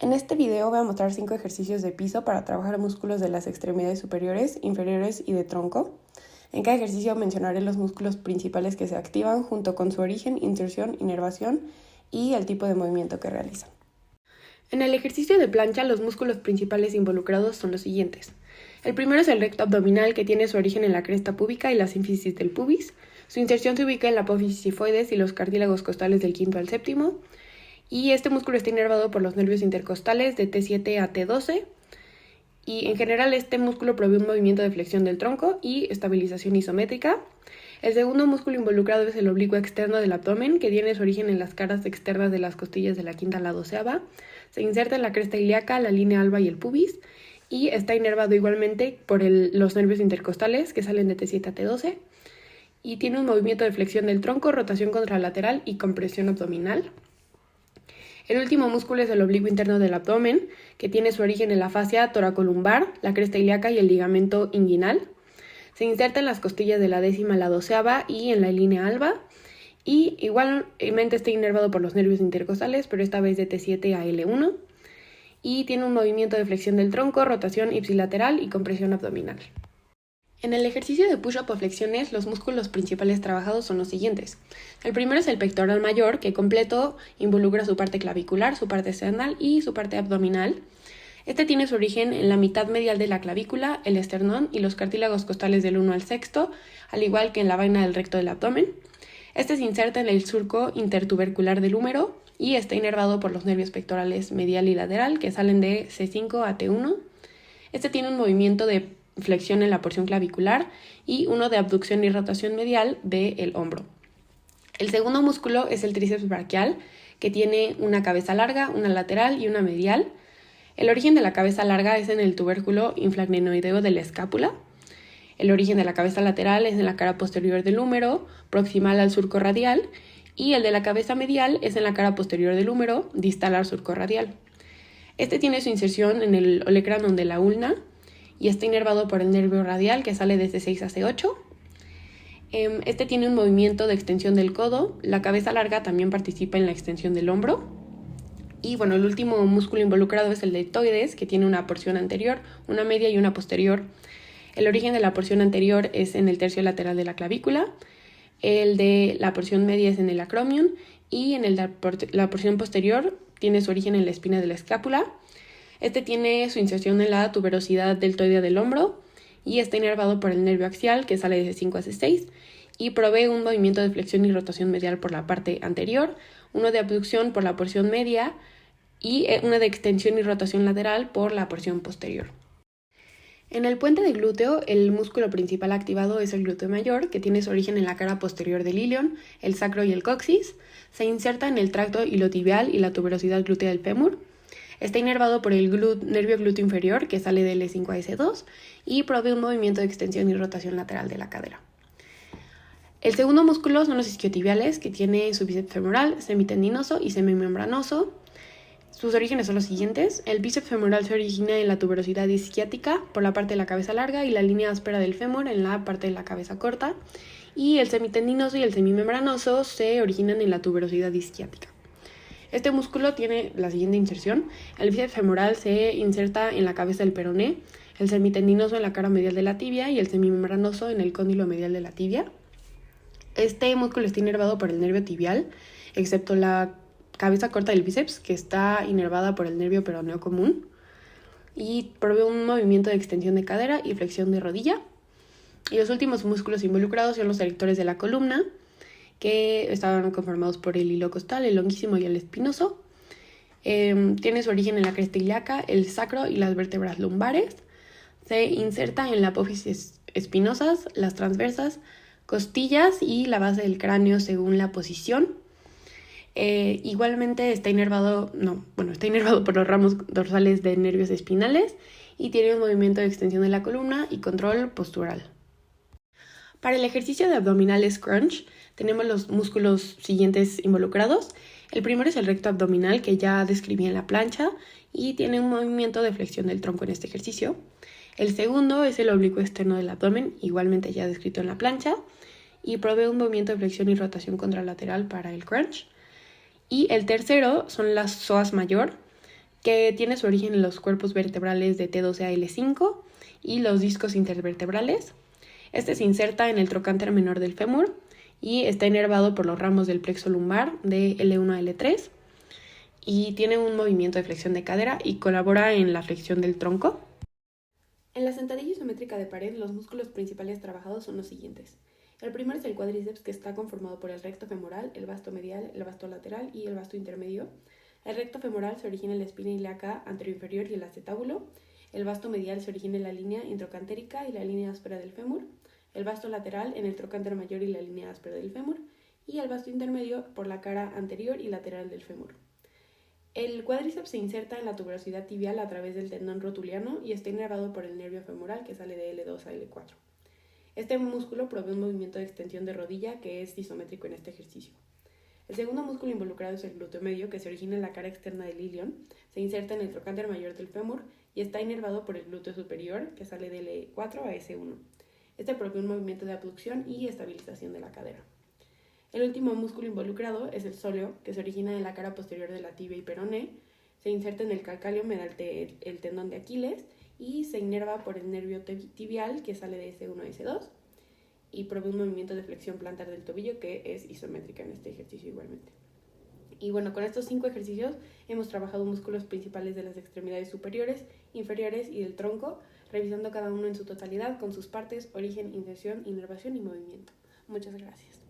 En este video voy a mostrar 5 ejercicios de piso para trabajar músculos de las extremidades superiores, inferiores y de tronco. En cada ejercicio mencionaré los músculos principales que se activan junto con su origen, inserción, inervación y el tipo de movimiento que realizan. En el ejercicio de plancha, los músculos principales involucrados son los siguientes. El primero es el recto abdominal, que tiene su origen en la cresta púbica y la sínfisis del pubis. Su inserción se ubica en la apófisis sifoides y los cartílagos costales del quinto al séptimo. Y este músculo está inervado por los nervios intercostales de T7 a T12. Y en general este músculo provee un movimiento de flexión del tronco y estabilización isométrica. El segundo músculo involucrado es el oblicuo externo del abdomen, que tiene su origen en las caras externas de las costillas de la quinta a la doceava. Se inserta en la cresta ilíaca, la línea alba y el pubis. Y está inervado igualmente por los nervios intercostales que salen de T7 a T12. Y tiene un movimiento de flexión del tronco, rotación contralateral y compresión abdominal. El último músculo es el oblicuo interno del abdomen, que tiene su origen en la fascia toracolumbar, la cresta ilíaca y el ligamento inguinal. Se inserta en las costillas de la décima a la doceava y en la línea alba. Y igualmente está inervado por los nervios intercostales, pero esta vez de T7 a L1. Y tiene un movimiento de flexión del tronco, rotación ipsilateral y compresión abdominal. En el ejercicio de push-up o flexiones, los músculos principales trabajados son los siguientes. El primero es el pectoral mayor, que completo involucra su parte clavicular, su parte esternal y su parte abdominal. Este tiene su origen en la mitad medial de la clavícula, el esternón y los cartílagos costales del 1 al 6, al igual que en la vaina del recto del abdomen. Este se inserta en el surco intertubercular del húmero y está inervado por los nervios pectorales medial y lateral, que salen de C5 a T1. Este tiene un movimiento de flexión en la porción clavicular y uno de abducción y rotación medial del hombro. El segundo músculo es el tríceps braquial, que tiene una cabeza larga, una lateral y una medial. El origen de la cabeza larga es en el tubérculo infracnenoideo de la escápula. El origen de la cabeza lateral es en la cara posterior del húmero, proximal al surco radial, y el de la cabeza medial es en la cara posterior del húmero, distal al surco radial. Este tiene su inserción en el olecranon de la ulna y está inervado por el nervio radial, que sale desde C6 a C8. Este tiene un movimiento de extensión del codo. La cabeza larga también participa en la extensión del hombro. Y bueno, el último músculo involucrado es el deltoides, que tiene una porción anterior, una media y una posterior. El origen de la porción anterior es en el tercio lateral de la clavícula. El de la porción media es en el acromion. Y en la porción posterior tiene su origen en la espina de la escápula. Este tiene su inserción en la tuberosidad deltoidea del hombro y está inervado por el nervio axial, que sale de C5 a C6 y provee un movimiento de flexión y rotación medial por la parte anterior, uno de abducción por la porción media y una de extensión y rotación lateral por la porción posterior. En el puente de glúteo, el músculo principal activado es el glúteo mayor, que tiene su origen en la cara posterior del ilion, el sacro y el coxis. Se inserta en el tracto ilotibial y la tuberosidad glútea del fémur. Está inervado por el nervio glúteo inferior, que sale del E5 a S2 y provee un movimiento de extensión y rotación lateral de la cadera. El segundo músculo son los isquiotibiales, que tiene su bíceps femoral, semitendinoso y semimembranoso. Sus orígenes son los siguientes. El bíceps femoral se origina en la tuberosidad isquiática por la parte de la cabeza larga y la línea áspera del fémur en la parte de la cabeza corta. Y el semitendinoso y el semimembranoso se originan en la tuberosidad isquiática. Este músculo tiene la siguiente inserción. El bíceps femoral se inserta en la cabeza del peroné, el semitendinoso en la cara medial de la tibia y el semimembranoso en el cóndilo medial de la tibia. Este músculo está inervado por el nervio tibial, excepto la cabeza corta del bíceps, que está inervada por el nervio peroneo común, y provee un movimiento de extensión de cadera y flexión de rodilla. Y los últimos músculos involucrados son los erectores de la columna, que estaban conformados por el hilo costal, el longuísimo y el espinoso. Tiene su origen en la cresta ilíaca, el sacro y las vértebras lumbares. Se inserta en la apófisis espinosas, las transversas, costillas y la base del cráneo según la posición. Igualmente está inervado por los ramos dorsales de nervios espinales y tiene un movimiento de extensión de la columna y control postural. Para el ejercicio de abdominales crunch tenemos los músculos siguientes involucrados. El primero es el recto abdominal, que ya describí en la plancha y tiene un movimiento de flexión del tronco en este ejercicio. El segundo es el oblicuo externo del abdomen, igualmente ya descrito en la plancha, y provee un movimiento de flexión y rotación contralateral para el crunch. Y el tercero son las psoas mayor, que tiene su origen en los cuerpos vertebrales de T12 a L5 y los discos intervertebrales. Este se inserta en el trocánter menor del fémur y está inervado por los ramos del plexo lumbar de L1 a L3 y tiene un movimiento de flexión de cadera y colabora en la flexión del tronco. En la sentadilla isométrica de pared, los músculos principales trabajados son los siguientes. El primero es el cuádriceps, que está conformado por el recto femoral, el vasto medial, el vasto lateral y el vasto intermedio. El recto femoral se origina en la espina ilíaca anteroinferior y el acetábulo. El vasto medial se origina en la línea introcantérica y la línea áspera del fémur. El vasto lateral en el trocánter mayor y la línea áspera del fémur. Y el vasto intermedio por la cara anterior y lateral del fémur. El cuádriceps se inserta en la tuberosidad tibial a través del tendón rotuliano y está inervado por el nervio femoral que sale de L2 a L4. Este músculo provee un movimiento de extensión de rodilla que es isométrico en este ejercicio. El segundo músculo involucrado es el glúteo medio, que se origina en la cara externa del ilion, se inserta en el trocánter mayor del fémur y está inervado por el glúteo superior, que sale de L4 a S1. Este provee un movimiento de abducción y estabilización de la cadera. El último músculo involucrado es el sóleo, que se origina en la cara posterior de la tibia y peroné, se inserta en el calcáneo mediante el tendón de Aquiles y se inerva por el nervio tibial, que sale de S1 a S2, y provee un movimiento de flexión plantar del tobillo que es isométrica en este ejercicio igualmente. Y bueno, con estos 5 ejercicios hemos trabajado músculos principales de las extremidades superiores, inferiores y del tronco, revisando cada uno en su totalidad con sus partes, origen, inserción, inervación y movimiento. Muchas gracias.